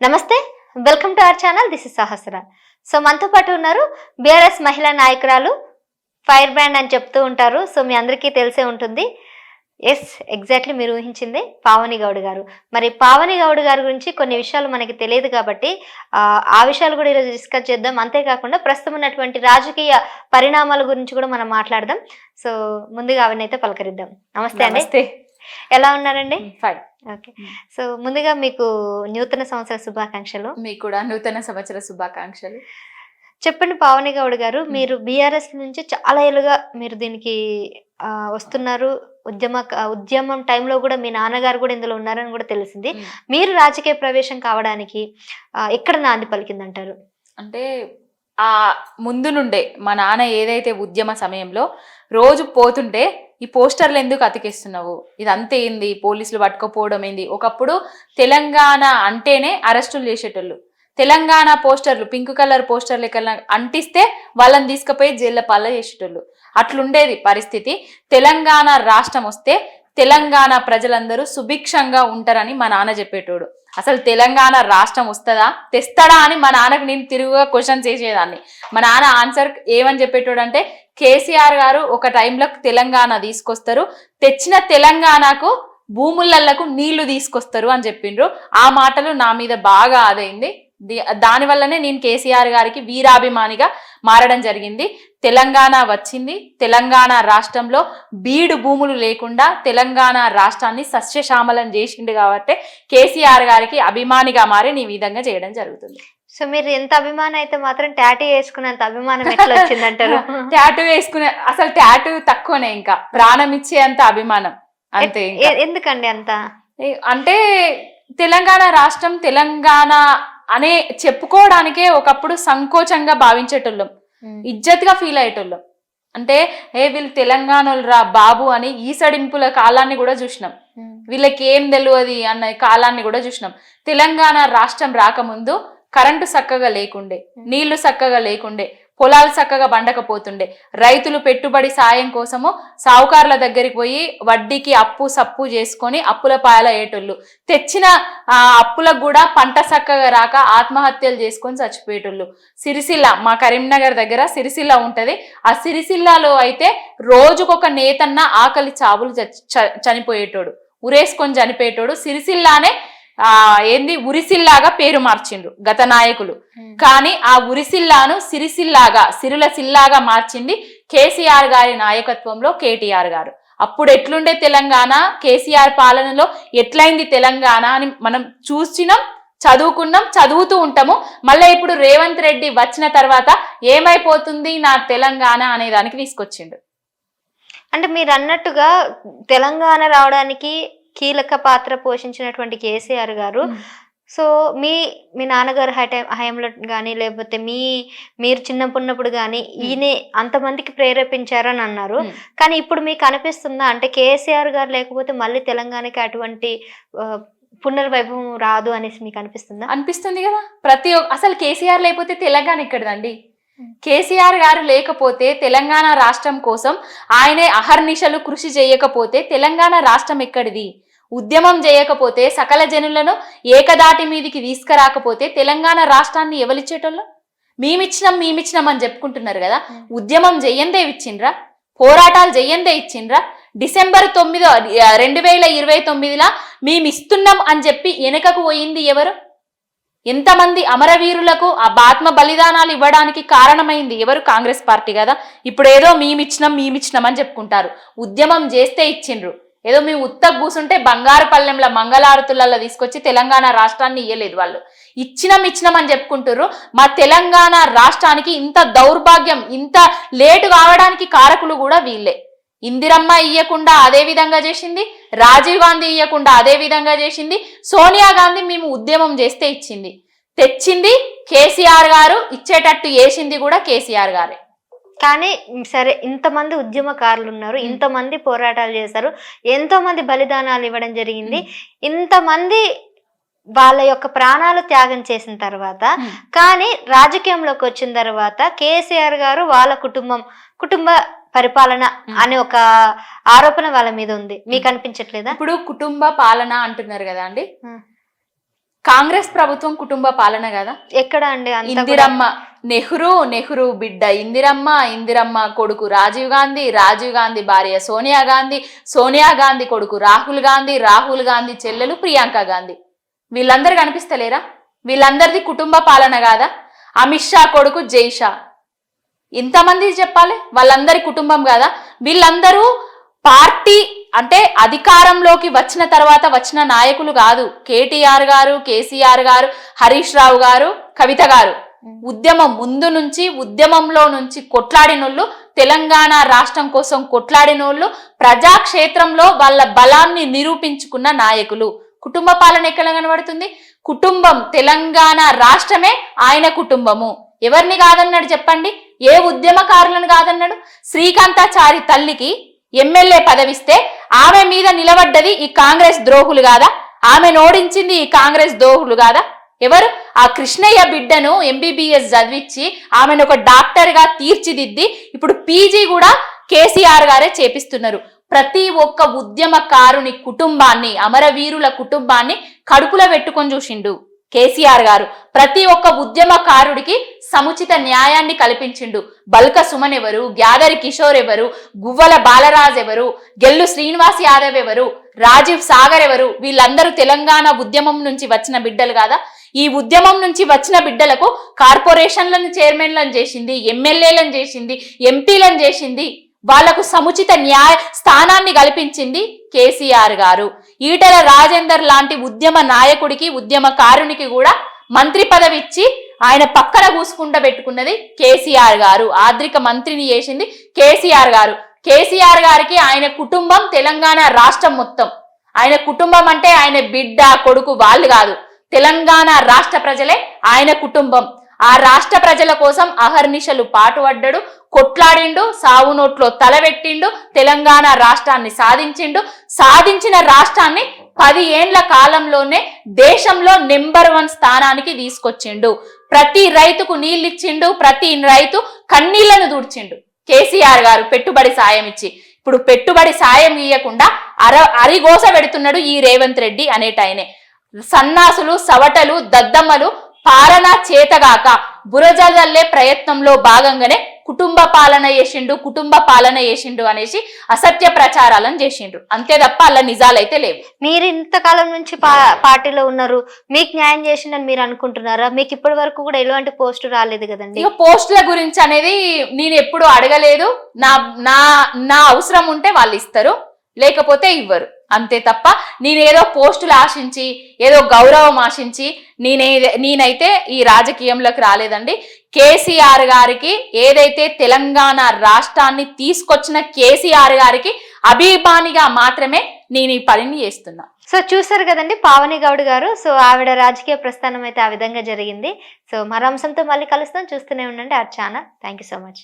నమస్తే, welcome to our channel. This is Sahasra. So మనతో పాటు ఉన్నారు బీఆర్ఎస్ మహిళా నాయకురాలు, ఫైర్ బ్రాండ్ అని చెప్తూ ఉంటారు. సో మీ అందరికీ తెలిసే ఉంటుంది. ఎస్, ఎగ్జాక్ట్లీ మీరు ఊహించింది పావని గౌడ్ గారు. మరి పావని గౌడ్ గారి గురించి కొన్ని విషయాలు మనకి తెలియదు కాబట్టి ఆ విషయాలు కూడా ఈరోజు డిస్కస్ చేద్దాం. అంతేకాకుండా ప్రస్తుతం ఉన్నటువంటి రాజకీయ పరిణామాల గురించి కూడా మనం మాట్లాడదాం. సో ముందుగా అవన్నైతే పలకరిద్దాం. నమస్తే అండి, ఎలా ఉన్నారండి? ఫైన్. ఓకే. సో ముందుగా మీకు నూతన సంవత్సర శుభాకాంక్షలు. మీకు కూడా నూతన సంవత్సర శుభాకాంక్షలు. చెప్పండి పావని గౌడ్ గారు, మీరు బీఆర్ఎస్ నుంచి చాలా ఏళ్ళుగా మీరు దీనికి వస్తున్నారు. ఉద్యమం టైంలో కూడా మీ నాన్నగారు కూడా ఇందులో ఉన్నారని కూడా తెలిసింది. మీరు రాజకీయ ప్రవేశం కావడానికి ఎక్కడ నాంది పలికిందంటారు? అంటే ఆ ముందు నుండే మా నాన్న ఏదైతే ఉద్యమ సమయంలో రోజు పోతుంటే ఈ పోస్టర్లు ఎందుకు అతికిస్తున్నావు, ఇదంతా ఏంది, పోలీసులు పట్టుకోపోవడం ఏంది. ఒకప్పుడు తెలంగాణ అంటేనే అరెస్టులు చేసేటోళ్ళు. తెలంగాణ పోస్టర్లు, పింక్ కలర్ పోస్టర్లు ఎక్కడ అంటిస్తే వాళ్ళని తీసుకుపోయి జైళ్ళ పాల చేసేటోళ్ళు. అట్లుండేది పరిస్థితి. తెలంగాణ రాష్ట్రం వస్తే తెలంగాణ ప్రజలందరూ సుభిక్షంగా ఉంటారని మా నాన్న చెప్పేటోడు. అసలు తెలంగాణ రాష్ట్రం వస్తుందా, తెస్తాడా అని మా నాన్నకు నేను తిరుగుగా క్వశ్చన్స్ చేసేదాన్ని. మా నాన్న ఆన్సర్ ఏమని చెప్పేటోడు అంటే, కేసీఆర్ గారు ఒక టైంలో తెలంగాణ తీసుకొస్తారు, తెచ్చిన తెలంగాణకు భూములకు నీళ్లు తీసుకొస్తారు అని చెప్పిండ్రు. ఆ మాటలు నా మీద బాగా ఆదైంది. దానివల్లనే నేను కేసీఆర్ గారికి వీరాభిమానిగా మారడం జరిగింది. తెలంగాణ వచ్చింది. తెలంగాణ రాష్ట్రంలో బీడు భూములు లేకుండా తెలంగాణ రాష్ట్రాన్ని సస్యశ్యామలం చేసిండు కాబట్టి కేసీఆర్ గారికి అభిమానిగా మారి నీ విధంగా చేయడం జరుగుతుంది. సో మీరు ఎంత అభిమానం అయితే మాత్రం టాటూ వేసుకునేంత అభిమానం ఎట్లా వచ్చిందంటారు? టాటూ వేసుకునే, అసలు టాటూ తక్కువనే, ఇంకా ప్రాణం ఇచ్చేంత అభిమానం అంతే. ఎందుకండి అంత? అంటే తెలంగాణ రాష్ట్రం, తెలంగాణ అనే చెప్పుకోవడానికే ఒకప్పుడు సంకోచంగా భావించేటోళ్ళం, ఇజ్జత్గా ఫీల్ అయ్యేటోళ్ళం. అంటే వీళ్ళు తెలంగాణలు రా బాబు అని ఈసడింపుల కాలాన్ని కూడా చూసినాం. వీళ్ళకి ఏం తెలియదు అన్న కాలాన్ని కూడా చూసినాం. తెలంగాణ రాష్ట్రం రాకముందు కరెంటు చక్కగా లేకుండే, నీళ్లు చక్కగా లేకుండే, పొలాలు చక్కగా పండకపోతుండే. రైతులు పెట్టుబడి సాయం కోసము సావుకారుల దగ్గరికి పోయి వడ్డీకి అప్పు సప్పు చేసుకొని అప్పుల పాయల అయ్యేటోళ్ళు. తెచ్చిన అప్పులకు కూడా పంట చక్కగా రాక ఆత్మహత్యలు చేసుకొని చచ్చిపోయేటోళ్ళు. సిరిసిల్ల, మా కరీంనగర్ దగ్గర సిరిసిల్ల ఉంటది. ఆ సిరిసిల్లాలో అయితే రోజుకొక నేతన్న ఆకలి చావులు చనిపోయేటోడు, ఉరేసుకొని చనిపోయేటోడు. సిరిసిల్లానే ఉరిసిల్లాగా పేరు మార్చిండ్రు గత నాయకులు. కానీ ఆ ఉరిసిల్లాను సిరిసిల్లాగా, సిరుల సిల్లాగా మార్చింది కేసీఆర్ గారి నాయకత్వంలో కేటీఆర్ గారు. అప్పుడు ఎట్లుండే తెలంగాణ, కేసీఆర్ పాలనలో ఎట్లయింది తెలంగాణ అని మనం చూసినాం, చదువుకున్నాం, చదువుతూ ఉంటాము. మళ్ళీ ఇప్పుడు రేవంత్ రెడ్డి వచ్చిన తర్వాత ఏమైపోతుంది నా తెలంగాణ అనే దానికి తీసుకొచ్చిండు. అంటే మీరు అన్నట్టుగా తెలంగాణ రావడానికి కీలక పాత్ర పోషించినటువంటి కేసీఆర్ గారు, సో మీ నాన్నగారు హయాంలో కానీ లేకపోతే మీరు చిన్నప్పుడు కానీ ఈయన అంతమందికి ప్రేరేపించారని అన్నారు. కానీ ఇప్పుడు మీకు అనిపిస్తుందా అంటే కేసీఆర్ గారు లేకపోతే మళ్ళీ తెలంగాణకి అటువంటి పునర్వైభవం రాదు అనేసి మీకు అనిపిస్తుందా? అనిపిస్తుంది కదా. అసలు కేసీఆర్ లేకపోతే తెలంగాణ ఎక్కడదండి? కేసీఆర్ గారు లేకపోతే తెలంగాణ రాష్ట్రం కోసం ఆయనే అహర్నిశలు కృషి చేయకపోతే తెలంగాణ రాష్ట్రం ఎక్కడిది? ఉద్యమం చేయకపోతే, సకల జనులను ఏకదాటి మీదికి తీసుకురాకపోతే తెలంగాణ రాష్ట్రాన్ని ఎవరిచ్చేటోళ్ళు? మేమిచ్చినాం అని చెప్పుకుంటున్నారు కదా. ఉద్యమం చెయ్యందే ఇచ్చిండ్రా, పోరాటాలు చెయ్యందే ఇచ్చిండ్రా. డిసెంబర్ 9, 2029 మేమిస్తున్నాం అని చెప్పి వెనకకు పోయింది ఎవరు? ఎంతమంది అమరవీరులకు ఆ ఆత్మ బలిదానాలు ఇవ్వడానికి కారణమైంది ఎవరు? కాంగ్రెస్ పార్టీ కదా. ఇప్పుడు ఏదో మేమిచ్చినాం అని చెప్పుకుంటారు. ఉద్యమం చేస్తే ఇచ్చిండ్రు. ఏదో మేము ఉత్తగ కూసుంటే బంగారు పల్లెంల మంగళారతులలో తీసుకొచ్చి తెలంగాణ రాష్ట్రాన్ని ఇయ్యలేదు. వాళ్ళు ఇచ్చినాం అని చెప్పుకుంటారు. మా తెలంగాణ రాష్ట్రానికి ఇంత దౌర్భాగ్యం, ఇంత లేటు కావడానికి కారకులు కూడా వీళ్ళే. ఇందిరమ్మ ఇయ్యకుండా అదే విధంగా చేసింది, రాజీవ్ గాంధీ ఇయ్యకుండా అదే విధంగా చేసింది, సోనియా గాంధీ మేము ఉద్యమం చేస్తే ఇచ్చింది. తెచ్చింది కేసీఆర్ గారు, ఇచ్చేటట్టు చేసింది కూడా కేసీఆర్ గారే. కానీ సరే, ఇంతమంది ఉద్యమకారులు ఉన్నారు, ఇంతమంది పోరాటాలు చేశారు, ఎంతో మంది బలిదానాలు ఇవ్వడం జరిగింది. ఇంతమంది వాళ్ళ యొక్క ప్రాణాలు త్యాగం చేసిన తర్వాత కానీ రాజకీయంలోకి వచ్చిన తర్వాత కేసీఆర్ గారు వాళ్ళ కుటుంబ పరిపాలన అనే ఒక ఆరోపణ వాళ్ళ మీద ఉంది. మీకు అనిపించట్లేదా? ఇప్పుడు కుటుంబ పాలన అంటున్నారు కదా అండి. కాంగ్రెస్ ప్రభుత్వం కుటుంబ పాలన కదా. ఎక్కడ అండి ఇందిరమ్మ, నెహ్రూ బిడ్డ ఇందిరమ్మ కొడుకు రాజీవ్ గాంధీ భార్య సోనియా గాంధీ కొడుకు రాహుల్ గాంధీ చెల్లెలు ప్రియాంక గాంధీ. వీళ్ళందరూ కనిపిస్తలేరా? వీళ్ళందరిది కుటుంబ పాలన కాదా? అమిత్ షా కొడుకు జై షా, ఇంతమంది చెప్పాలి, వాళ్ళందరి కుటుంబం కదా. వీళ్ళందరూ పార్టీ అంటే అధికారంలోకి వచ్చిన తర్వాత వచ్చిన నాయకులు కాదు. కేటీఆర్ గారు, కేసీఆర్ గారు, హరీష్ రావు గారు, కవిత గారు ఉద్యమం ముందు నుంచి, ఉద్యమంలో నుంచి కొట్లాడినోళ్ళు, తెలంగాణ రాష్ట్రం కోసం కొట్లాడినోళ్ళు, ప్రజాక్షేత్రంలో వాళ్ళ బలాన్ని నిరూపించుకున్న నాయకులు. కుటుంబ పాలన ఎక్కడ కనబడుతుంది? కుటుంబం, తెలంగాణ రాష్ట్రమే ఆయన కుటుంబము. ఎవరిని కాదన్నాడు చెప్పండి? ఏ ఉద్యమకారులను కాదన్నాడు? శ్రీకాంతాచారి తల్లికి ఎమ్మెల్యే పదవిస్తే ఆమె మీద నిలబడ్డది ఈ కాంగ్రెస్ ద్రోహులు కాదా? ఆమె ఓడించింది ఈ కాంగ్రెస్ ద్రోహులు కాదా? ఎవరు? ఆ కృష్ణయ్య బిడ్డను ఎంబీబీఎస్ చదివించి ఆమెను ఒక డాక్టర్ గా తీర్చిదిద్ది ఇప్పుడు పీజీ కూడా కేసీఆర్ గారే చేపిస్తున్నారు. ప్రతి ఒక్క ఉద్యమకారుని కుటుంబాన్ని, అమరవీరుల కుటుంబాన్ని కడుపులో పెట్టుకొని చూసిండు కేసీఆర్ గారు. ప్రతి ఒక్క ఉద్యమకారుడికి సముచిత న్యాయాన్ని కల్పించిండు. బల్క సుమన్ ఎవరు, గ్యాదరి కిషోర్ ఎవరు, గువ్వల బాలరాజ్ ఎవరు, గెల్లు శ్రీనివాస్ యాదవ్ ఎవరు, రాజీవ్ సాగర్ ఎవరు? వీళ్ళందరూ తెలంగాణ ఉద్యమం నుంచి వచ్చిన బిడ్డలు కాదా? ఈ ఉద్యమం నుంచి వచ్చిన బిడ్డలకు కార్పొరేషన్లను చైర్మన్లను చేసింది, ఎమ్మెల్యేలను చేసింది, ఎంపీలను చేసింది. వాళ్లకు సముచిత న్యాయ స్థానాన్ని కల్పించింది కేసీఆర్ గారు. ఈటెల రాజేందర్ లాంటి ఉద్యమ నాయకుడికి, ఉద్యమకారునికి కూడా మంత్రి పదవి ఇచ్చి ఆయన పక్కన కూసుకుంటూ పెట్టుకున్నది కేసీఆర్ గారు. ఆర్థిక మంత్రిని చేసింది కేసీఆర్ గారు. కేసీఆర్ గారికి ఆయన కుటుంబం తెలంగాణ రాష్ట్రం మొత్తం. ఆయన కుటుంబం అంటే ఆయన బిడ్డ, కొడుకు వాళ్ళు కాదు. తెలంగాణ రాష్ట్ర ప్రజలే ఆయన కుటుంబం. ఆ రాష్ట్ర ప్రజల కోసం అహర్నిశలు పాటుపడ్డాడు, కొట్లాడిండు, సావు నోట్లో తలబెట్టిండు, తెలంగాణ రాష్ట్రాన్ని సాధించిండు. సాధించిన రాష్ట్రాన్ని 10 ఏండ్ల కాలంలోనే దేశంలో నెంబర్ 1 స్థానానికి తీసుకొచ్చిండు. ప్రతి రైతుకు నీళ్ళిచ్చిండు, ప్రతి రైతు కన్నీళ్లను దూడ్చిండు కేసీఆర్ గారు పెట్టుబడి సాయం ఇచ్చి. ఇప్పుడు పెట్టుబడి సాయం ఇయ్యకుండా అరిగోస పెడుతున్నాడు ఈ రేవంత్ రెడ్డి అనేటాయనే. సన్నాసులు, సవటలు, దద్దమ్మలు పాలన చేతగాక బురజల్లే ప్రయత్నంలో భాగంగానే కుటుంబ పాలన చేసిండు అనేసి అసత్య ప్రచారాలను చేసిండ్రు. అంతే తప్ప అలా నిజాలైతే లేవు. మీరు ఇంతకాలం నుంచి పార్టీలో ఉన్నారు, మీకు న్యాయం చేసిండని మీరు అనుకుంటున్నారా? మీకు ఇప్పటి వరకు కూడా ఎలాంటి పోస్టు రాలేదు కదండి. ఇక పోస్టుల గురించి అనేది నేను ఎప్పుడు అడగలేదు. నా అవసరం ఉంటే వాళ్ళు ఇస్తారు, లేకపోతే ఇవ్వరు. అంతే తప్ప నేనేదో పోస్టులు ఆశించి, ఏదో గౌరవం ఆశించి నేనైతే ఈ రాజకీయంలోకి రాలేదండి. కేసీఆర్ గారికి ఏదైతే తెలంగాణ రాష్ట్రాన్ని తీసుకొచ్చిన కేసీఆర్ గారికి అభిమానిగా మాత్రమే నేను ఈ పనిని చేస్తున్నా. సో చూసారు కదండి పావని గౌడ్ గారు. సో ఆవిడ రాజకీయ ప్రస్థానం అయితే ఆ విధంగా జరిగింది. సో మరో అంశంతో మళ్ళీ కలుస్తాం. చూస్తూనే ఉండండి our channel. Thank you so much.